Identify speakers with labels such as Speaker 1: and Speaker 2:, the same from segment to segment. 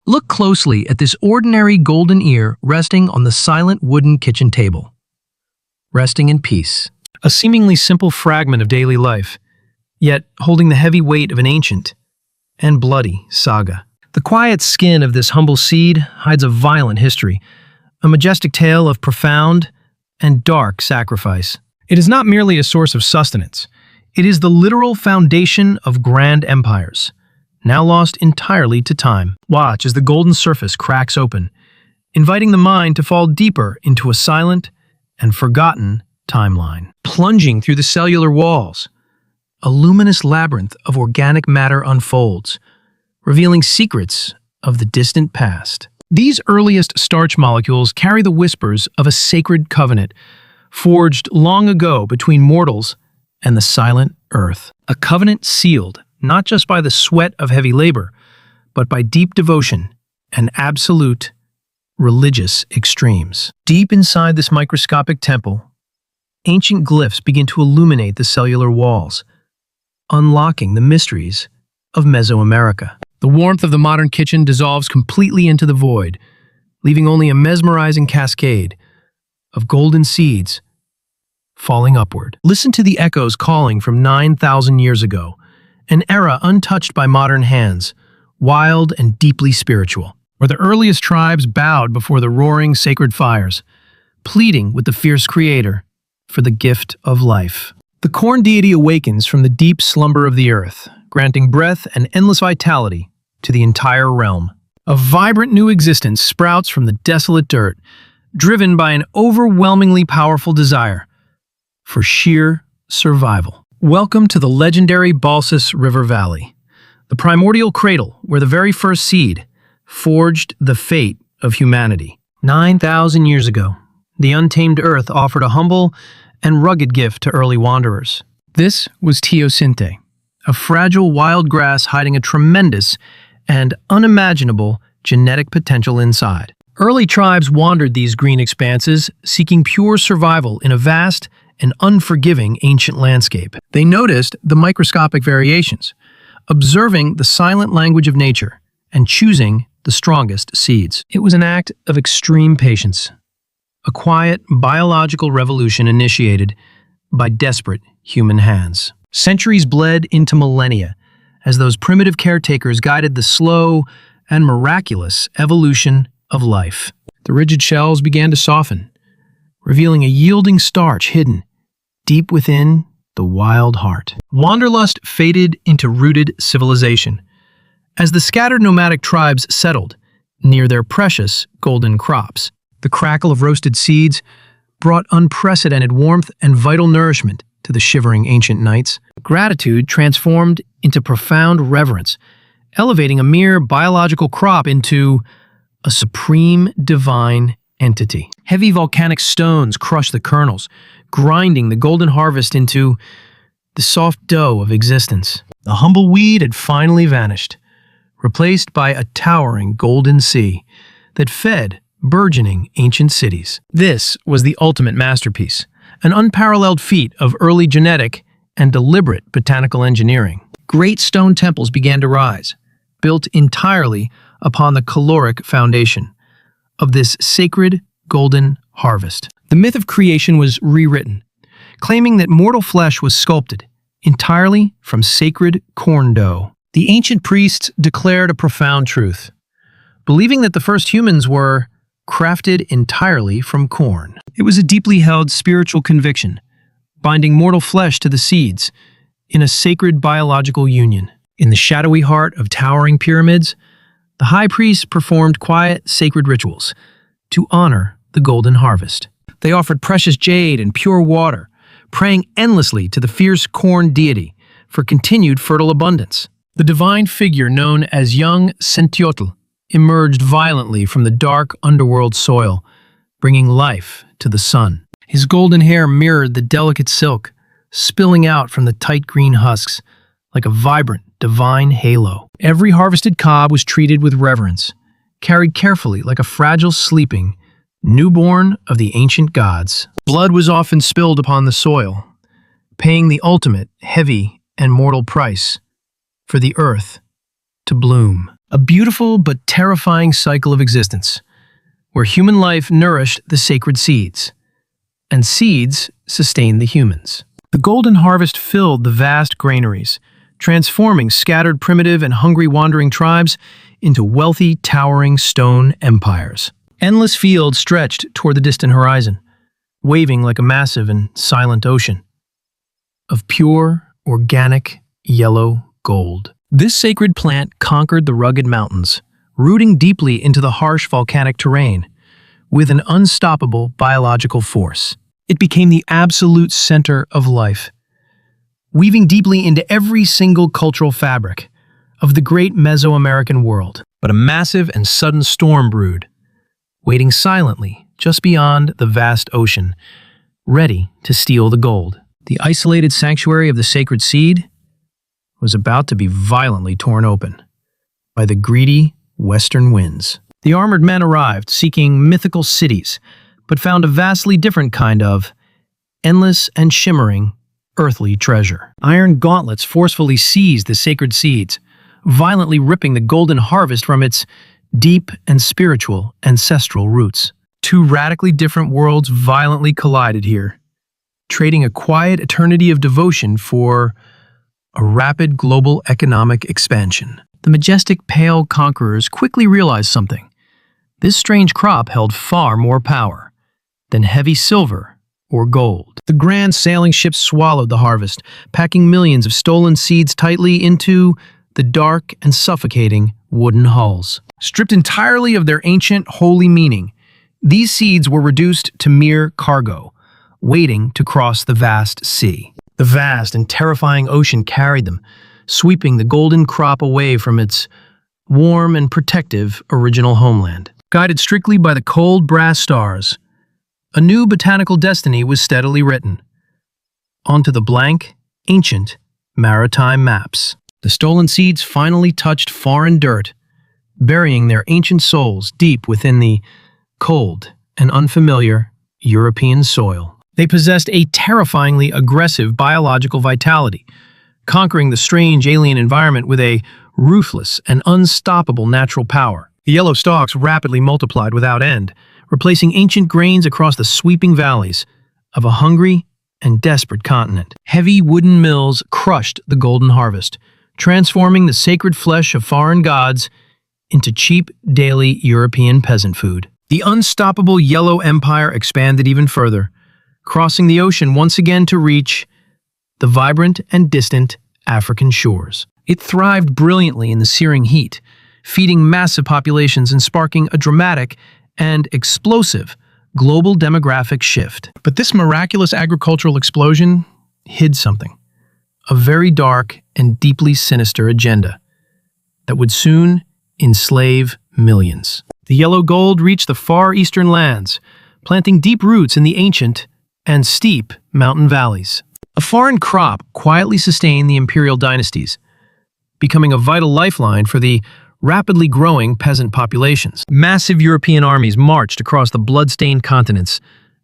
Speaker 1: Look closely at this ordinary golden ear resting on the silent wooden kitchen table, resting in peace. A seemingly simple fragment of daily life, yet holding the heavy weight of an ancient and bloody saga. The quiet skin of this humble seed hides a violent history, a majestic tale of profound and dark sacrifice. It is not merely a source of sustenance. It is the literal foundation of grand empires, now lost entirely to time. Watch as the golden surface cracks open, inviting the mind to fall deeper into a silent and forgotten timeline. Plunging through the cellular walls, a luminous labyrinth of organic matter unfolds, revealing secrets of the distant past. These earliest starch molecules carry the whispers of a sacred covenant, forged long ago between mortals and the silent earth. A covenant sealed not just by the sweat of heavy labor, but by deep devotion and absolute religious extremes. Deep inside this microscopic temple, ancient glyphs begin to illuminate the cellular walls, unlocking the mysteries of Mesoamerica. The warmth of the modern kitchen dissolves completely into the void, leaving only a mesmerizing cascade of golden seeds falling upward. Listen to the echoes calling from 9,000 years ago, an era untouched by modern hands, wild and deeply spiritual, where the earliest tribes bowed before the roaring sacred fires, pleading with the fierce creator for the gift of life. The corn deity awakens from the deep slumber of the earth, granting breath and endless vitality to the entire realm. A vibrant new existence sprouts from the desolate dirt, driven by an overwhelmingly powerful desire for sheer survival. Welcome to the legendary Balsas River Valley, the primordial cradle where the very first seed forged the fate of humanity. 9,000 years ago, the untamed earth offered a humble and rugged gift to early wanderers. This was teosinte, a fragile wild grass hiding a tremendous and unimaginable genetic potential inside. Early tribes wandered these green expanses, seeking pure survival in a vast and unforgiving ancient landscape. They noticed the microscopic variations, observing the silent language of nature and choosing the strongest seeds. It was an act of extreme patience, a quiet biological revolution initiated by desperate human hands. Centuries bled into millennia as those primitive caretakers guided the slow and miraculous evolution of life. The rigid shells began to soften, revealing a yielding starch hidden deep within the wild heart. Wanderlust faded into rooted civilization as the scattered nomadic tribes settled near their precious golden crops. The crackle of roasted seeds brought unprecedented warmth and vital nourishment to the shivering ancient knights. Gratitude transformed into profound reverence, elevating a mere biological crop into a supreme divine entity. Heavy volcanic stones crushed the kernels, grinding the golden harvest into the soft dough of existence. The humble weed had finally vanished, replaced by a towering golden sea that fed burgeoning ancient cities. This was the ultimate masterpiece, an unparalleled feat of early genetic and deliberate botanical engineering. Great stone temples began to rise, built entirely upon the caloric foundation of this sacred golden harvest. The myth of creation was rewritten, claiming that mortal flesh was sculpted entirely from sacred corn dough. The ancient priests declared a profound truth, believing that the first humans were crafted entirely from corn. It was a deeply held spiritual conviction, binding mortal flesh to the seeds in a sacred biological union. In the shadowy heart of towering pyramids, the high priests performed quiet, sacred rituals to honor the golden harvest. They offered precious jade and pure water, praying endlessly to the fierce corn deity for continued fertile abundance. The divine figure known as young Sentiotl emerged violently from the dark underworld soil, bringing life to the sun. His golden hair mirrored the delicate silk, spilling out from the tight green husks like a vibrant, divine halo. Every harvested cob was treated with reverence, carried carefully like a fragile sleeping newborn of the ancient gods. Blood was often spilled upon the soil, paying the ultimate, heavy, and mortal price for the earth to bloom. A beautiful but terrifying cycle of existence, where human life nourished the sacred seeds, and seeds sustained the humans. The golden harvest filled the vast granaries, transforming scattered primitive and hungry wandering tribes into wealthy, towering stone empires. Endless fields stretched toward the distant horizon, waving like a massive and silent ocean of pure, organic, yellow gold. This sacred plant conquered the rugged mountains, rooting deeply into the harsh volcanic terrain. With an unstoppable biological force, it became the absolute center of life, weaving deeply into every single cultural fabric of the great Mesoamerican world. But a massive and sudden storm brewed, waiting silently just beyond the vast ocean, ready to steal the gold. The isolated sanctuary of the sacred seed was about to be violently torn open by the greedy western winds. The armored men arrived, seeking mythical cities, but found a vastly different kind of endless and shimmering earthly treasure. Iron gauntlets forcefully seized the sacred seeds, violently ripping the golden harvest from its deep and spiritual ancestral roots. Two radically different worlds violently collided here, trading a quiet eternity of devotion for a rapid global economic expansion. The majestic pale conquerors quickly realized something. This strange crop held far more power than heavy silver or gold. The grand sailing ships swallowed the harvest, packing millions of stolen seeds tightly into the dark and suffocating wooden hulls. Stripped entirely of their ancient holy meaning, these seeds were reduced to mere cargo, waiting to cross the vast sea. The vast and terrifying ocean carried them, sweeping the golden crop away from its warm and protective original homeland. Guided strictly by the cold brass stars, a new botanical destiny was steadily written onto the blank, ancient, maritime maps. The stolen seeds finally touched foreign dirt, burying their ancient souls deep within the cold and unfamiliar European soil. They possessed a terrifyingly aggressive biological vitality, conquering the strange alien environment with a ruthless and unstoppable natural power. The yellow stalks rapidly multiplied without end, replacing ancient grains across the sweeping valleys of a hungry and desperate continent. Heavy wooden mills crushed the golden harvest, transforming the sacred flesh of foreign gods into cheap daily European peasant food. The unstoppable Yellow Empire expanded even further, crossing the ocean once again to reach the vibrant and distant African shores. It thrived brilliantly in the searing heat, feeding massive populations and sparking a dramatic and explosive global demographic shift. But this miraculous agricultural explosion hid something, a very dark and deeply sinister agenda that would soon enslave millions. The yellow gold reached the far eastern lands, planting deep roots in the ancient and steep mountain valleys. A foreign crop quietly sustained the imperial dynasties, becoming a vital lifeline for the rapidly growing peasant populations. Massive European armies marched across the blood-stained continents,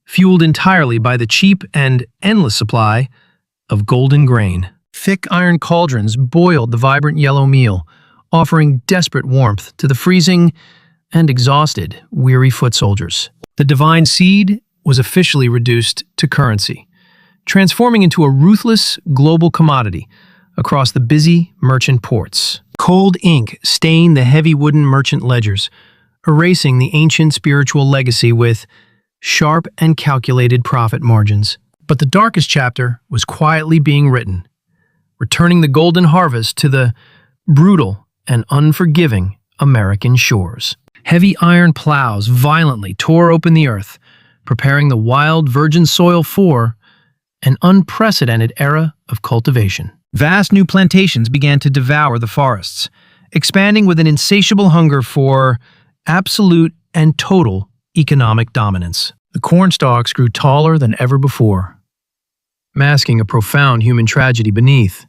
Speaker 1: fueled entirely by the cheap and endless supply of golden grain. Thick iron cauldrons boiled the vibrant yellow meal, offering desperate warmth to the freezing and exhausted, weary foot soldiers. The divine seed was officially reduced to currency, transforming into a ruthless global commodity across the busy merchant ports. Cold ink stained the heavy wooden merchant ledgers, erasing the ancient spiritual legacy with sharp and calculated profit margins. But the darkest chapter was quietly being written, returning the golden harvest to the brutal and unforgiving American shores. Heavy iron plows violently tore open the earth, preparing the wild virgin soil for an unprecedented era of cultivation. Vast new plantations began to devour the forests, expanding with an insatiable hunger for absolute and total economic dominance. The corn stalks grew taller than ever before, masking a profound human tragedy beneath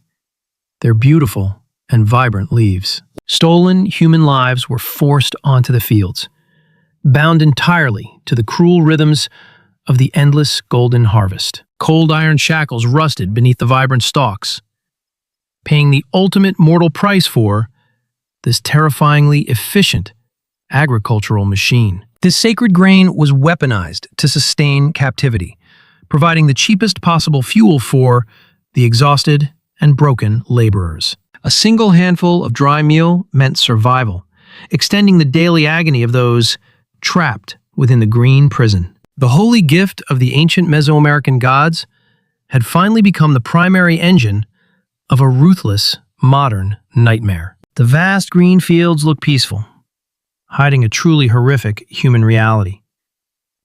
Speaker 1: their beautiful and vibrant leaves. Stolen human lives were forced onto the fields, bound entirely to the cruel rhythms of the endless golden harvest. Cold iron shackles rusted beneath the vibrant stalks, paying the ultimate mortal price for this terrifyingly efficient agricultural machine. This sacred grain was weaponized to sustain captivity, providing the cheapest possible fuel for the exhausted and broken laborers. A single handful of dry meal meant survival, extending the daily agony of those trapped within the green prison. The holy gift of the ancient Mesoamerican gods had finally become the primary engine of a ruthless modern nightmare. The vast green fields look peaceful, hiding a truly horrific human reality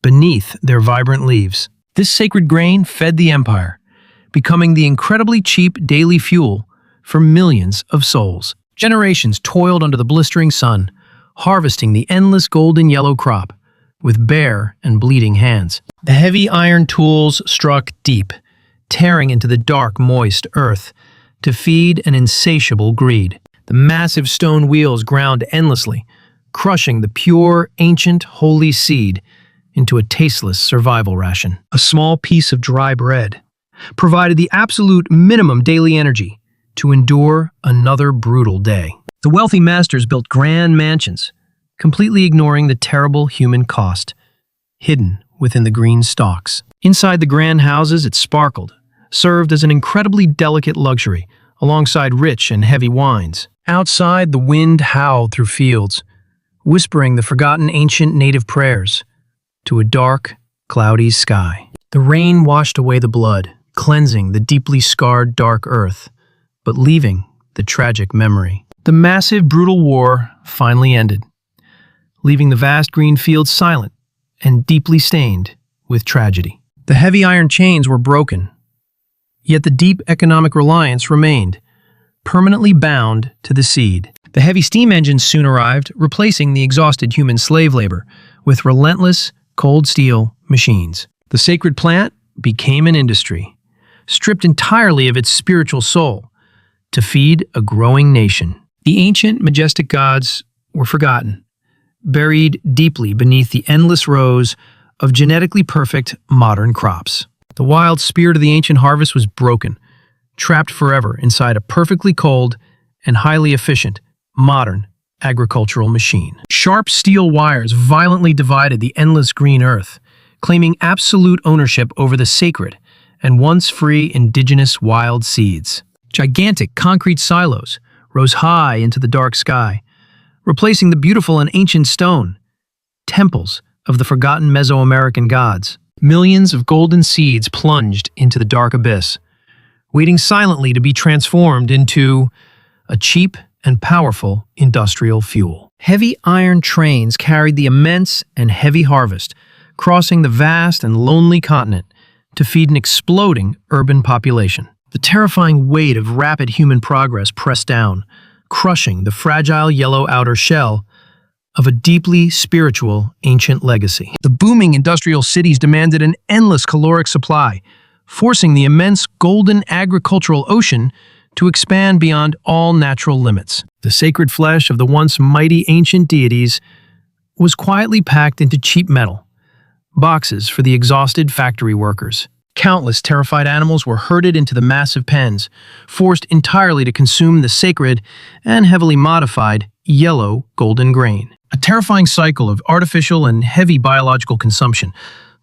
Speaker 1: beneath their vibrant leaves. This sacred grain fed the empire, becoming the incredibly cheap daily fuel for millions of souls. Generations toiled under the blistering sun, harvesting the endless golden yellow crop with bare and bleeding hands. The heavy iron tools struck deep, tearing into the dark, moist earth to feed an insatiable greed. The massive stone wheels ground endlessly, crushing the pure, ancient, holy seed into a tasteless survival ration. A small piece of dry bread provided the absolute minimum daily energy to endure another brutal day. The wealthy masters built grand mansions, completely ignoring the terrible human cost hidden within the green stalks. Inside the grand houses, it sparkled, served as an incredibly delicate luxury, alongside rich and heavy wines. Outside, the wind howled through fields, whispering the forgotten ancient native prayers to a dark, cloudy sky. The rain washed away the blood, cleansing the deeply scarred dark earth, but leaving the tragic memory. The massive, brutal war finally ended, leaving the vast green fields silent and deeply stained with tragedy. The heavy iron chains were broken, yet the deep economic reliance remained, permanently bound to the seed. The heavy steam engines soon arrived, replacing the exhausted human slave labor with relentless, cold steel machines. The sacred plant became an industry, stripped entirely of its spiritual soul, to feed a growing nation. The ancient, majestic gods were forgotten, buried deeply beneath the endless rows of genetically perfect modern crops. The wild spirit of the ancient harvest was broken, trapped forever inside a perfectly cold and highly efficient modern agricultural machine. Sharp steel wires violently divided the endless green earth, claiming absolute ownership over the sacred and once free indigenous wild seeds. Gigantic concrete silos rose high into the dark sky, replacing the beautiful and ancient stone temples of the forgotten Mesoamerican gods. Millions of golden seeds plunged into the dark abyss, waiting silently to be transformed into a cheap and powerful industrial fuel. Heavy iron trains carried the immense and heavy harvest, crossing the vast and lonely continent to feed an exploding urban population. The terrifying weight of rapid human progress pressed down, crushing the fragile yellow outer shell of a deeply spiritual ancient legacy. The booming industrial cities demanded an endless caloric supply, forcing the immense golden agricultural ocean to expand beyond all natural limits. The sacred flesh of the once mighty ancient deities was quietly packed into cheap metal boxes for the exhausted factory workers. Countless terrified animals were herded into the massive pens, forced entirely to consume the sacred and heavily modified yellow golden grain. A terrifying cycle of artificial and heavy biological consumption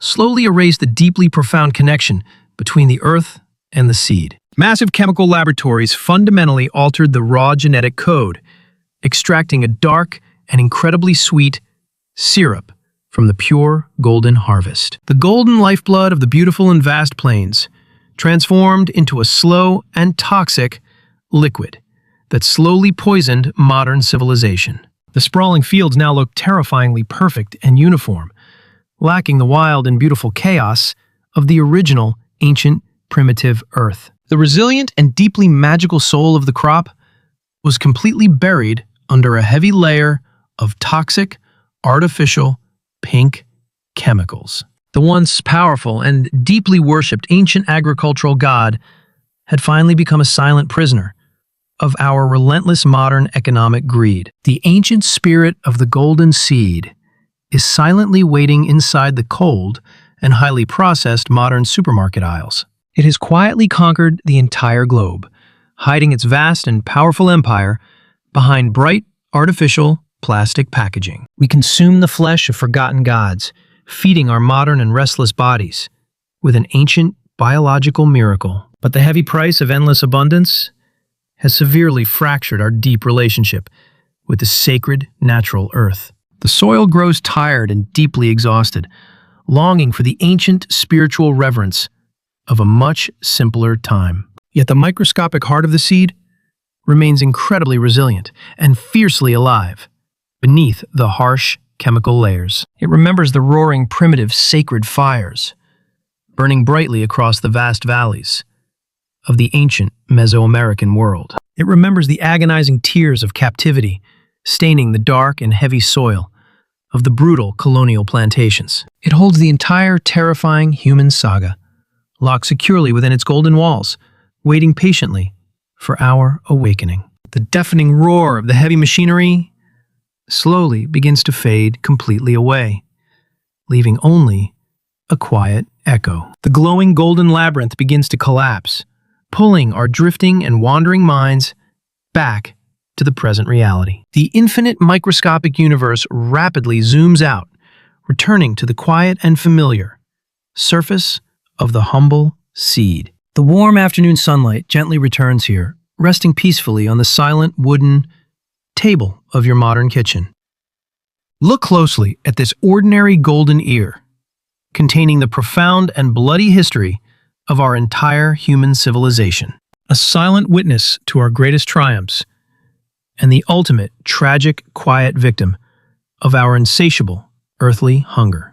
Speaker 1: slowly erased the deeply profound connection between the earth and the seed. Massive chemical laboratories fundamentally altered the raw genetic code, extracting a dark and incredibly sweet syrup from the pure golden harvest. The golden lifeblood of the beautiful and vast plains transformed into a slow and toxic liquid that slowly poisoned modern civilization. The sprawling fields now looked terrifyingly perfect and uniform, lacking the wild and beautiful chaos of the original ancient primitive earth. The resilient and deeply magical soul of the crop was completely buried under a heavy layer of toxic, artificial, pink chemicals. The once powerful and deeply worshipped ancient agricultural god had finally become a silent prisoner of our relentless modern economic greed. The ancient spirit of the golden seed is silently waiting inside the cold and highly processed modern supermarket aisles. It has quietly conquered the entire globe, hiding its vast and powerful empire behind bright artificial plastic packaging. We consume the flesh of forgotten gods, feeding our modern and restless bodies with an ancient biological miracle. But the heavy price of endless abundance has severely fractured our deep relationship with the sacred natural earth. The soil grows tired and deeply exhausted, longing for the ancient spiritual reverence of a much simpler time. Yet the microscopic heart of the seed remains incredibly resilient and fiercely alive beneath the harsh chemical layers. It remembers the roaring primitive sacred fires, burning brightly across the vast valleys of the ancient Mesoamerican world. It remembers the agonizing tears of captivity, staining the dark and heavy soil of the brutal colonial plantations. It holds the entire terrifying human saga, locked securely within its golden walls, waiting patiently for our awakening. The deafening roar of the heavy machinery slowly begins to fade completely away, leaving only a quiet echo. The glowing golden labyrinth begins to collapse, pulling our drifting and wandering minds back to the present reality. The infinite microscopic universe rapidly zooms out, returning to the quiet and familiar surface of the humble seed. The warm afternoon sunlight gently returns here, resting peacefully on the silent wooden table of your modern kitchen. Look closely at this ordinary golden ear, containing the profound and bloody history of our entire human civilization. A silent witness to our greatest triumphs and the ultimate tragic, quiet victim of our insatiable earthly hunger.